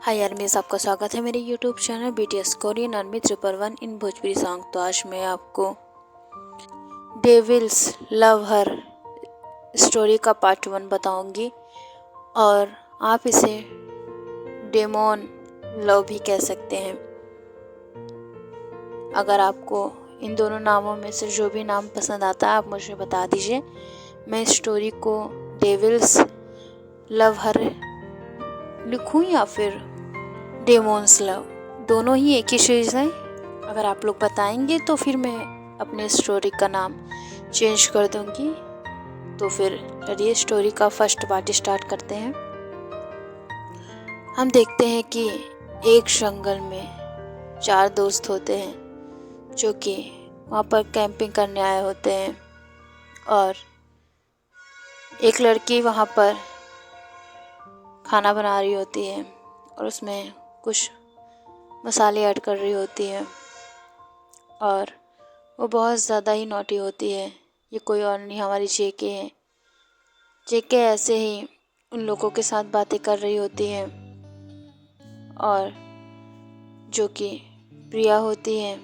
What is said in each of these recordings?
हाय यार, मेरा आपका स्वागत है मेरे YouTube channel BTS Korean army 111 इन भोजपुरी सॉन्ग। तो आज मैं आपको डेविल्स लव हर स्टोरी का पार्ट 1 बताऊंगी और आप इसे डेमोन लव भी कह सकते हैं। अगर आपको इन दोनों नामों में से जो भी नाम पसंद आता है आप मुझे बता दीजिए। मैं इस स्टोरी को डेविल्स लव हर लिखूं या फिर डेमोन्स लव, दोनों ही एक ही चीज़ है। अगर आप लोग बताएंगे तो फिर मैं अपने स्टोरी का नाम चेंज कर दूंगी। तो फिर चलिए स्टोरी का फर्स्ट पार्ट स्टार्ट करते हैं। हम देखते हैं कि एक जंगल में 4 दोस्त होते हैं जो कि वहाँ पर कैंपिंग करने आए होते हैं और एक लड़की वहाँ पर खाना बना रही होती है और उसमें कुछ मसाले ऐड कर रही होती है और वो बहुत ज़्यादा ही नॉटी होती है। ये कोई और नहीं, हमारी जेके है। जेके ऐसे ही उन लोगों के साथ बातें कर रही होती है और जो कि प्रिया होती है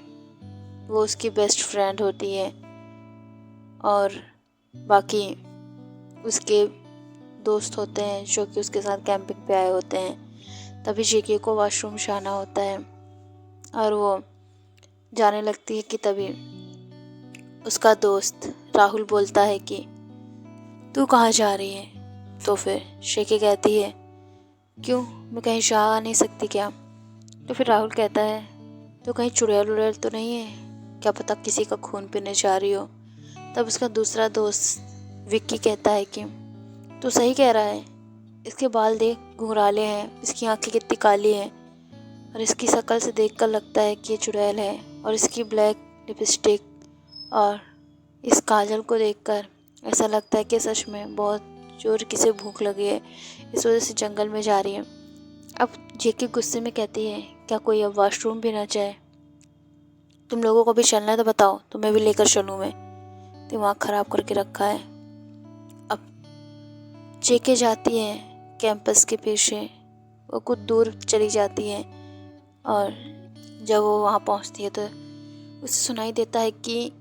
वो उसकी बेस्ट फ्रेंड होती है और बाकी उसके दोस्त होते हैं जो कि उसके साथ कैंपिंग पे आए होते हैं। तभी जेके को वॉशरूम जाना होता है और वो जाने लगती है कि तभी उसका दोस्त राहुल बोलता है कि तू कहाँ जा रही है। तो फिर जेके कहती है क्यों, मैं कहीं जा नहीं सकती क्या। तो फिर राहुल कहता है तो कहीं चुड़ैल उड़ैल तो नहीं है, क्या पता किसी का खून पीने जा रही हो। तब उसका दूसरा दोस्त विक्की कहता है कि तू सही कह रहा है, इसके बाल देख घुंघराले हैं, इसकी आंखें कितनी काली हैं और इसकी शक्ल से देखकर लगता है कि ये चुड़ैल है और इसकी ब्लैक लिपस्टिक और इस काजल को देखकर ऐसा लगता है कि सच में बहुत जोर किसे भूख लगी है, इस वजह से जंगल में जा रही है। अब जेके गुस्से में कहती है क्या कोई अब वॉशरूम भी ना जाए, तुम लोगों को भी चलना है तो बताओ, तुम्हें भी लेकर चलूँ मैं, दिमाग ख़राब करके रखा है। अब जेके जाती है कैंपस के पीछे, वो कुछ दूर चली जाती है और जब वो वहाँ पहुँचती है तो उसे सुनाई देता है कि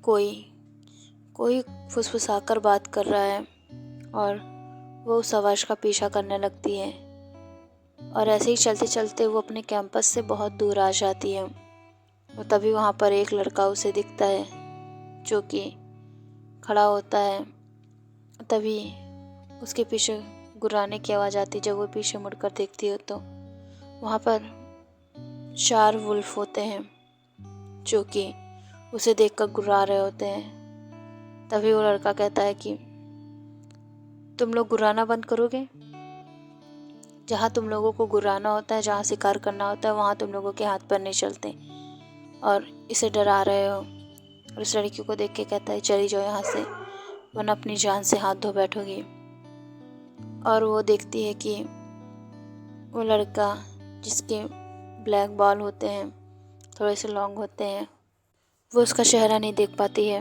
कोई फुसफुसाकर बात कर रहा है और वो उस आवाज़ का पीछा करने लगती है और ऐसे ही चलते चलते वो अपने कैंपस से बहुत दूर आ जाती है। और तभी वहाँ पर एक लड़का उसे दिखता है जो कि खड़ा होता है। तभी उसके पीछे गुर्राने की आवाज़ आती है। जब वो पीछे मुड़कर देखती है तो वहाँ पर 4 वुल्फ होते हैं जो कि उसे देखकर गुर्रा रहे होते हैं। तभी वो लड़का कहता है कि तुम लोग गुर्राना बंद करोगे, जहाँ तुम लोगों को गुर्राना होता है, जहाँ शिकार करना होता है, वहाँ तुम लोगों के हाथ पैर नहीं चलते और इसे डरा रहे हो। और उस लड़की को देख के कहता है चली जाओ यहाँ से, वरना अपनी जान से हाथ धो बैठोगी। और वो देखती है कि वो लड़का जिसके ब्लैक बाल होते हैं, थोड़े से लॉन्ग होते हैं, वो उसका चेहरा नहीं देख पाती है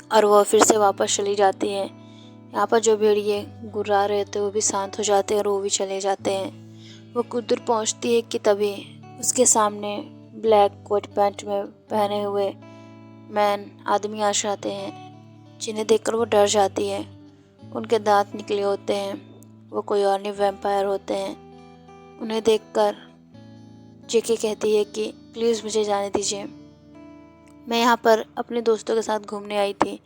और वो फिर से वापस चली जाती है। यहाँ पर जो भेड़िए गुर्रा रहे थे वो भी शांत हो जाते हैं और वो भी चले जाते हैं। वो कुछ दूर पहुँचती है कि तभी उसके सामने ब्लैक कोट पैंट में पहने हुए मैन आदमी आ जाते हैं, जिन्हें देखकर वो डर जाती है। उनके दांत निकले होते हैं, वो कोई और नहीं वैम्पायर होते हैं। उन्हें देखकर जेके कहती है कि प्लीज़ मुझे जाने दीजिए, मैं यहाँ पर अपने दोस्तों के साथ घूमने आई थी,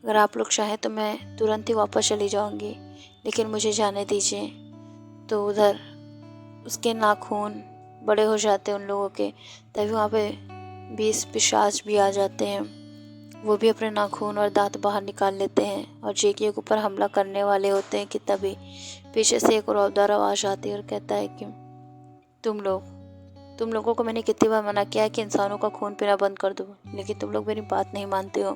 अगर आप लोग चाहें तो मैं तुरंत ही वापस चली जाऊँगी, लेकिन मुझे जाने दीजिए। तो उधर उसके नाखून बड़े हो जाते हैं उन लोगों के। तभी वहाँ पे 20 पिशाच भी आ जाते हैं, वो भी अपने नाखून और दांत बाहर निकाल लेते हैं और जेके के ऊपर हमला करने वाले होते हैं कि तभी पीछे से एक रौबदार आवाज़ आती है और कहता है कि तुम लोगों को मैंने कितनी बार मना किया है कि इंसानों का खून पीना बंद कर दो, लेकिन तुम लोग मेरी बात नहीं मानते हो।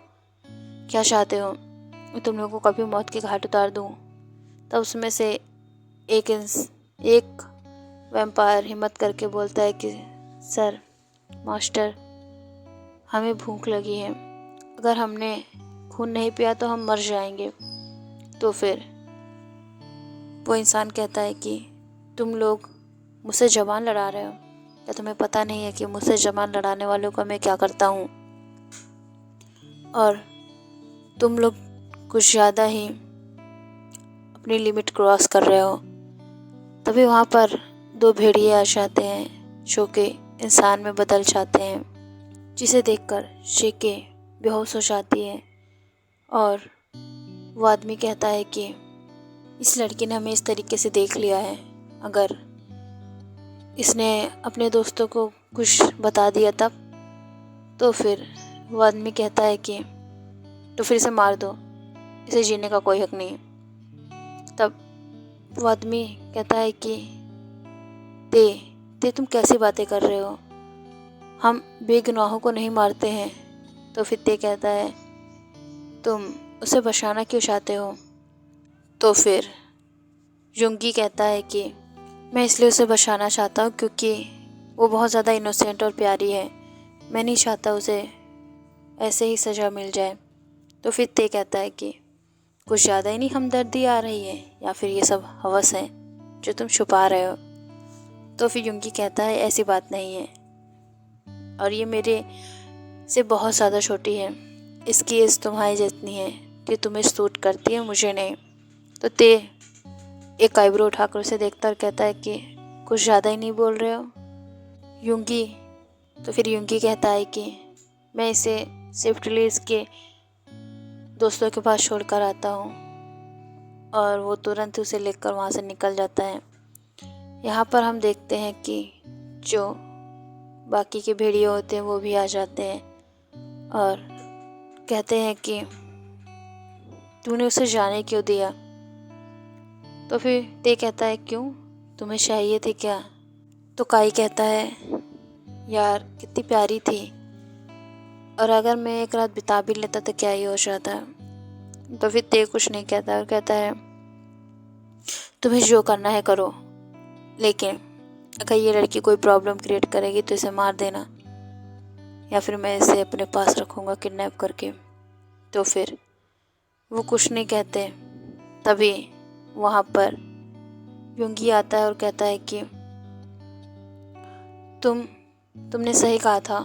क्या चाहते हो, मैं तुम लोगों को कभी मौत के घाट उतार दूँ। तब उसमें से एक वैम्पायर हिम्मत करके बोलता है कि सर, मास्टर, हमें भूख लगी है, अगर हमने खून नहीं पिया तो हम मर जाएंगे। तो फिर वो इंसान कहता है कि तुम लोग मुझसे ज़बान लड़ा रहे हो? क्या तुम्हें पता नहीं है कि मुझसे ज़बान लड़ाने वालों को मैं क्या करता हूँ? और तुम लोग कुछ ज़्यादा ही अपनी लिमिट क्रॉस कर रहे हो। तभी वहाँ पर 2 भेड़िए आ जाते हैं जो कि इंसान में बदल जाते हैं, जिसे देखकर शेके बेहोश हो जाती है। और वो आदमी कहता है कि इस लड़की ने हमें इस तरीके से देख लिया है, अगर इसने अपने दोस्तों को कुछ बता दिया तब तो फिर वो आदमी कहता है कि तो फिर इसे मार दो, इसे जीने का कोई हक नहीं है। तब वो आदमी कहता है कि ते तुम कैसी बातें कर रहे हो? हम बेगुनाहों को नहीं मारते हैं। तो फिर ते कहता है तुम उसे बचाना क्यों चाहते हो? तो फिर युंगी कहता है कि मैं इसलिए उसे बचाना चाहता हूँ क्योंकि वो बहुत ज़्यादा इनोसेंट और प्यारी है। मैं नहीं चाहता उसे ऐसे ही सज़ा मिल जाए। तो फिर ते कहता है कि कुछ ज़्यादा ही नहीं हमदर्दी आ रही है, या फिर ये सब हवस है जो तुम छुपा रहे हो? तो फिर युंगी कहता है ऐसी बात नहीं है, और ये मेरे से बहुत ज़्यादा छोटी है। इसकी एज तुम्हारी जितनी है कि तुम्हें सूट करती है, मुझे नहीं। तो ते एक आईब्रो उठाकर उसे देखता और कहता है कि कुछ ज़्यादा ही नहीं बोल रहे हो युंगी? तो फिर युंगी कहता है कि मैं इसे सेफ्टली इसके दोस्तों के पास छोड़कर आता हूँ। और वो तुरंत उसे लेकर वहाँ से निकल जाता है। यहाँ पर हम देखते हैं कि जो बाकी के भेड़िए होते हैं वो भी आ जाते हैं और कहते हैं कि तूने उसे जाने क्यों दिया? तो फिर ते कहता है क्यों, तुम्हें चाहिए थी क्या? तो काई कहता है यार कितनी प्यारी थी, और अगर मैं एक रात बिता भी लेता तो क्या ही हो जाता। तो फिर ते कुछ नहीं कहता और कहता है तुम्हें जो करना है करो, लेकिन अगर ये लड़की कोई प्रॉब्लम क्रिएट करेगी तो इसे मार देना, या फिर मैं इसे अपने पास रखूँगा किडनैप करके। तो फिर वो कुछ नहीं कहते। तभी वहाँ पर युंगी आता है और कहता है कि तुमने सही कहा था,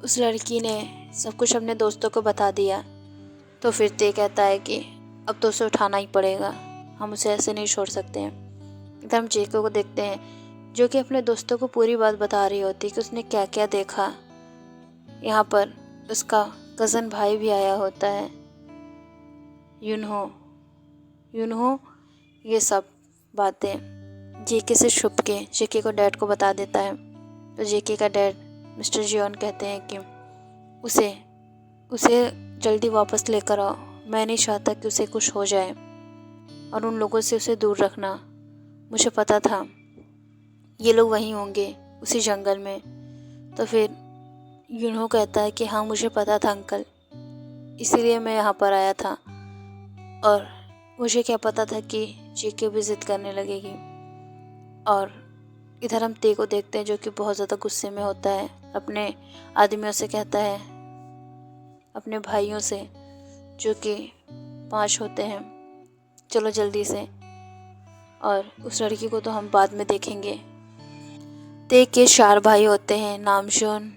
उस लड़की ने सब कुछ अपने दोस्तों को बता दिया। तो फिर ते कहता है कि अब तो उसे उठाना ही पड़ेगा, हम उसे ऐसे नहीं छोड़ सकते हैं। इधर हम जेको को देखते हैं जो कि अपने दोस्तों को पूरी बात बता रही होती है कि उसने क्या क्या देखा। यहाँ पर उसका कज़न भाई भी आया होता है, यूनहो ये सब बातें जेके से छुप के जेके को डैड को बता देता है। तो जेके का डैड मिस्टर जियोन कहते हैं कि उसे जल्दी वापस लेकर आओ, मैं नहीं चाहता कि उसे कुछ हो जाए, और उन लोगों से उसे दूर रखना। मुझे पता था ये लोग वहीं होंगे उसी जंगल में। तो फिर यूनहो कहता है कि हाँ मुझे पता था अंकल, इसीलिए मैं यहाँ पर आया था, और मुझे क्या पता था कि जेके भी जिद करने लगेगी। और इधर हम ते को देखते हैं जो कि बहुत ज़्यादा गुस्से में होता है, अपने आदमियों से कहता है, अपने भाइयों से जो कि 5 होते हैं, चलो जल्दी से, और उस लड़की को तो हम बाद में देखेंगे। ते के 4 भाई होते हैं, नामजोन,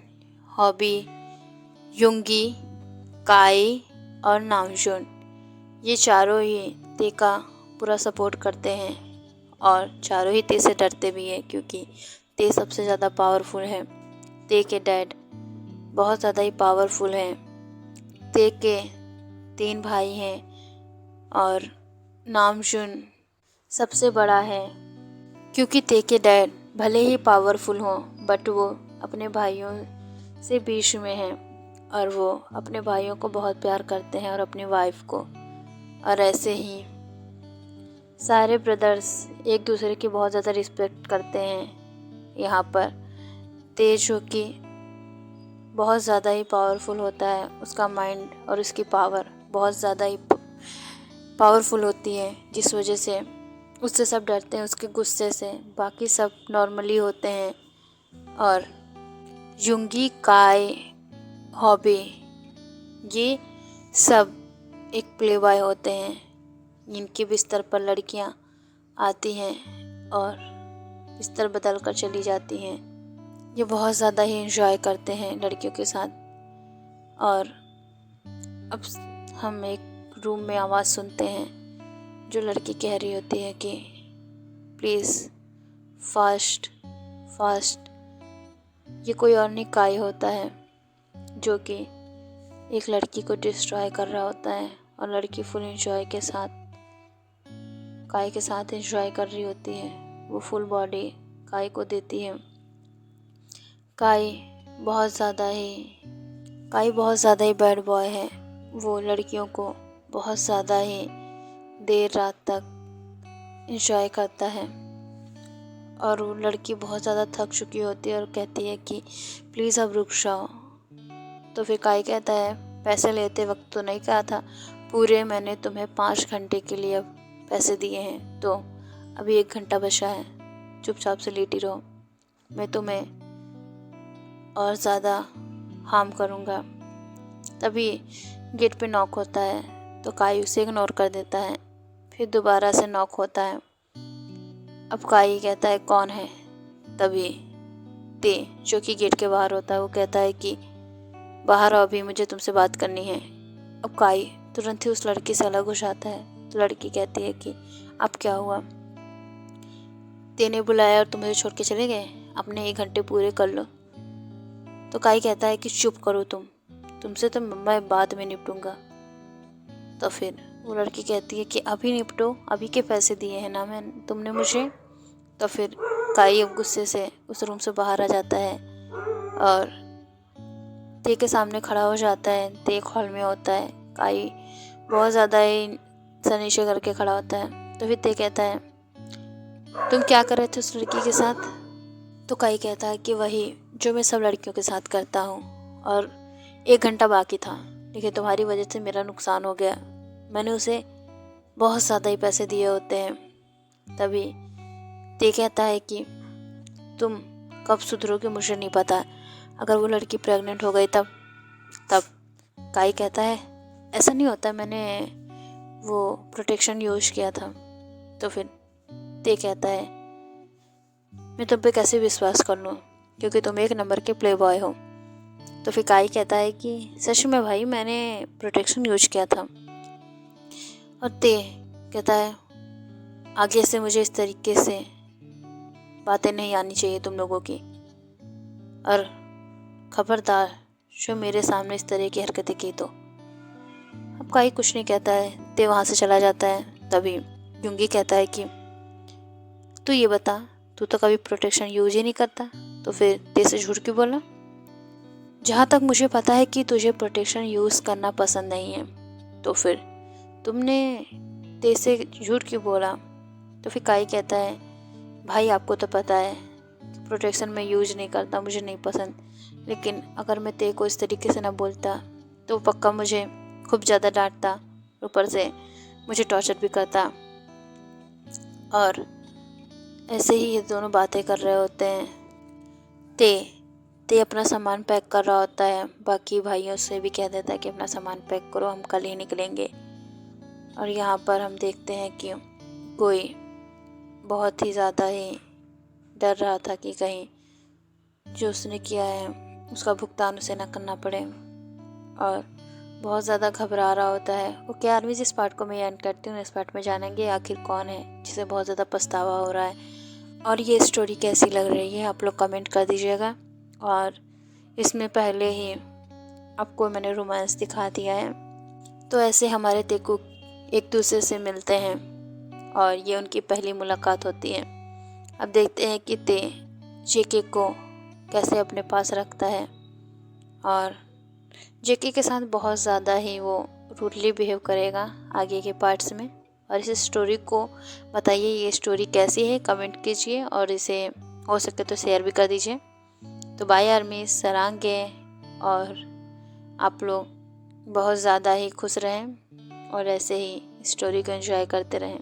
हॉबी, युंगी, काई और नामजोन। ये चारों ही ते का पूरा सपोर्ट करते हैं और चारों ही ते से डरते भी हैं, क्योंकि ते सबसे ज़्यादा पावरफुल है। ते के डैड बहुत ज़्यादा ही पावरफुल हैं। ते के 3 भाई हैं और नामजोन सबसे बड़ा है, क्योंकि ते के डैड भले ही पावरफुल हों बट वो अपने भाइयों से बीच में हैं, और वो अपने भाइयों को बहुत प्यार करते हैं और अपनी वाइफ को। और ऐसे ही सारे ब्रदर्स एक दूसरे की बहुत ज़्यादा रिस्पेक्ट करते हैं। यहाँ पर तेज जो कि बहुत ज़्यादा ही पावरफुल होता है, उसका माइंड और उसकी पावर बहुत ज़्यादा ही पावरफुल होती है, जिस वजह से उससे सब डरते हैं, उसके गुस्से से। बाकी सब नॉर्मली होते हैं। और युंगी, काय, हॉबी ये सब एक प्ले बॉय होते हैं, जिनके बिस्तर पर लड़कियां आती हैं और बिस्तर बदल कर चली जाती हैं। ये बहुत ज़्यादा ही एंजॉय करते हैं लड़कियों के साथ। और अब हम एक रूम में आवाज़ सुनते हैं जो लड़की कह रही होती है कि प्लीज़ फास्ट फास्ट। ये कोई और नहीं, काई होता है जो कि एक लड़की को डिस्ट्रॉय कर रहा होता है। और लड़की फुल एंजॉय के साथ काई के साथ एंजॉय कर रही होती है। वो फुल बॉडी काई को देती है। काई बहुत ज़्यादा ही बैड बॉय है। वो लड़कियों को बहुत ज़्यादा ही देर रात तक एंजॉय करता है। और वो लड़की बहुत ज़्यादा थक चुकी होती है और कहती है कि प्लीज़ अब रुक जाओ। तो फिर काई कहता है पैसे लेते वक्त तो नहीं कहा था, पूरे मैंने तुम्हें 5 घंटे के लिए अब पैसे दिए हैं, तो अभी 1 घंटा बचा है, चुपचाप से लेटी रहो, मैं तुम्हें और ज़्यादा हार्म करूँगा। तभी गेट पे नॉक होता है तो काई उसे इग्नोर कर देता है। फिर दोबारा से नॉक होता है। अब काई कहता है कौन है। तभी ते जो कि गेट के बाहर होता है वो कहता है कि बाहर आओ, अभी मुझे तुमसे बात करनी है। अब काई तुरंत ही उस लड़की से अलग हो जाता है। तो लड़की कहती है कि अब क्या हुआ, तेने बुलाया और तुम मुझे छोड़ के चले गए, अपने 1 घंटे पूरे कर लो। तो काई कहता है कि चुप करो तुमसे तो मैं बाद में निपटूंगा। तो फिर वो लड़की कहती है कि अभी निपटो, अभी के पैसे दिए हैं ना तुमने मुझे। तो फिर काई अब गुस्से से उस रूम से बाहर आ जाता है और ते के सामने खड़ा हो जाता है। ते एक हॉल में होता है। काई बहुत ज़्यादा ही सर नीचे करके खड़ा होता है। तो फिर ते कहता है तुम क्या कर रहे थे उस लड़की के साथ। तो काई कहता है कि वही जो मैं सब लड़कियों के साथ करता हूँ, और 1 घंटा बाकी था, लेकिन तुम्हारी वजह से मेरा नुकसान हो गया। मैंने उसे बहुत ज़्यादा ही पैसे दिए होते हैं। तभी ते कहता है कि तुम कब सुधरोगे मुझे नहीं पता, अगर वो लड़की प्रेग्नेंट हो गई तब। काई कहता है ऐसा नहीं होता, मैंने वो प्रोटेक्शन यूज़ किया था। तो फिर ते कहता है मैं तुम पे कैसे विश्वास कर लूँ, क्योंकि तुम 1 नंबर के प्ले बॉय हो। तो फिर काई कहता है कि सच में भाई मैंने प्रोटेक्शन यूज किया था। और ते कहता है आगे से मुझे इस तरीके से बातें नहीं आनी चाहिए तुम लोगों की, और खबरदार जो मेरे सामने इस तरह की हरकतें की तो। अब काई कुछ नहीं कहता है, ते वहाँ से चला जाता है। तभी युंगी कहता है कि तू ये बता, तू तो कभी प्रोटेक्शन यूज ही नहीं करता, तो फिर ते से झूठ क्यों बोला। जहाँ तक मुझे पता है कि तुझे प्रोटेक्शन यूज़ करना पसंद नहीं है, तो फिर तुमने ते से झूठ क्यों बोला। तो फिर काई कहता है भाई आपको तो पता है प्रोटेक्शन मैं यूज नहीं करता, मुझे नहीं पसंद, लेकिन अगर मैं ते को इस तरीके से ना बोलता तो पक्का मुझे खूब ज़्यादा डांटता, ऊपर से मुझे टॉर्चर भी करता। और ऐसे ही ये दोनों बातें कर रहे होते हैं। ते अपना सामान पैक कर रहा होता है, बाकी भाइयों से भी कह देता है कि अपना सामान पैक करो, हम कल ही निकलेंगे। और यहाँ पर हम देखते हैं कि कोई बहुत ही ज़्यादा ही डर रहा था कि कहीं जो उसने किया है उसका भुगतान उसे ना करना पड़े, और बहुत ज़्यादा घबरा रहा होता है। ओके आर्मी, जिस पार्ट को मैं एंड करती हूँ, इस पार्ट में जानेंगे आखिर कौन है जिसे बहुत ज़्यादा पछतावा हो रहा है, और ये स्टोरी कैसी लग रही है आप लोग कमेंट कर दीजिएगा। और इसमें पहले ही आपको मैंने रोमांस दिखा दिया है। तो ऐसे हमारे तेकू एक दूसरे से मिलते हैं और ये उनकी पहली मुलाकात होती है। अब देखते हैं कि ते जेके को कैसे अपने पास रखता है, और जेके के साथ बहुत ज़्यादा ही वो रूडली बिहेव करेगा आगे के पार्ट्स में। और इस स्टोरी को बताइए ये स्टोरी कैसी है, कमेंट कीजिए, और इसे हो सके तो शेयर भी कर दीजिए। तो बाय आर्मी, सरांगे, और आप लोग बहुत ज़्यादा ही खुश रहें और ऐसे ही स्टोरी को एंजॉय करते रहें।